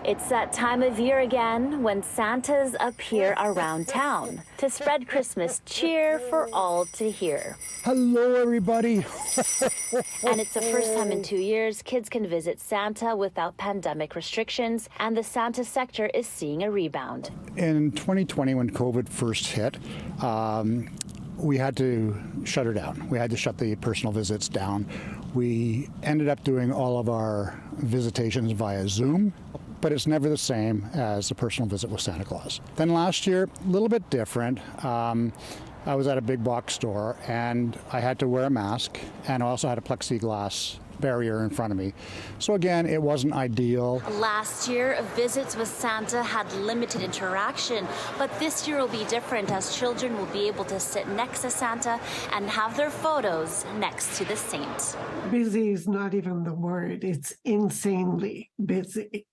It's that time of year again when Santas appear around town to spread Christmas cheer for all to hear. Hello, everybody. And it's the first time in 2 years kids can visit Santa without pandemic restrictions, and the Santa sector is seeing a rebound. In 2020, when COVID first hit, we had to shut her down. We had to shut the personal visits down. We ended up doing all of our visitations via Zoom, but it's never the same as the personal visit with Santa Claus. Then last year, a little bit different. I was at a big box store and I had to wear a mask, and I also had a plexiglass barrier in front of me. So again, it wasn't ideal. Last year, visits with Santa had limited interaction, but this year will be different as children will be able to sit next to Santa and have their photos next to the saint. Busy is not even the word. It's insanely busy.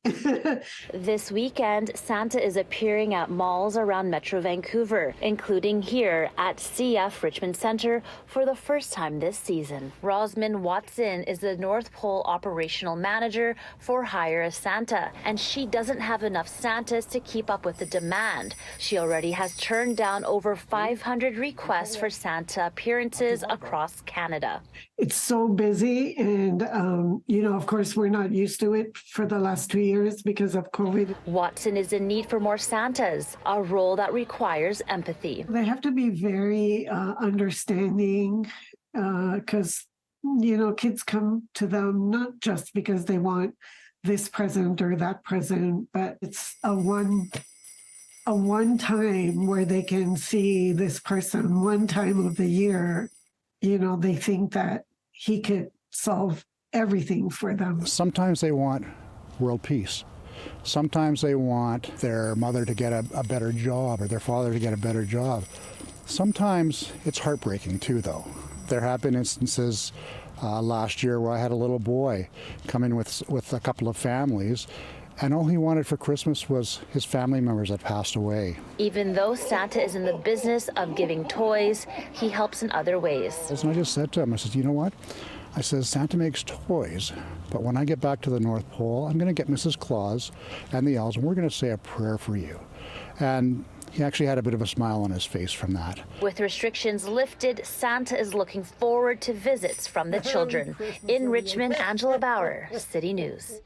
This weekend, Santa is appearing at malls around Metro Vancouver, including here at CF Richmond Centre for the first time this season. Rosman Watson is the North Pole operational manager for Hire a Santa, and she doesn't have enough Santas to keep up with the demand. She already has turned down over 500 requests for Santa appearances across Canada. It's so busy, and of course, we're not used to it for the last 2 years because of COVID. Watson is in need for more Santas, a role that requires empathy. They have to be very understanding because kids come to them not just because they want this present or that present, but it's a one time where they can see this person one time of the year. They think that he could solve everything for them. Sometimes they want world peace. Sometimes they want their mother to get a better job or their father to get a better job. Sometimes it's heartbreaking too, though. There have been instances last year where I had a little boy come in with a couple of families, and all he wanted for Christmas was his family members that passed away. Even though Santa is in the business of giving toys, he helps in other ways. And I just said to him, I said, you know what? I said, Santa makes toys, but when I get back to the North Pole, I'm going to get Mrs. Claus and the elves, and we're going to say a prayer for you. And he actually had a bit of a smile on his face from that. With restrictions lifted, Santa is looking forward to visits from the children. In Richmond, Angela Bauer, City News.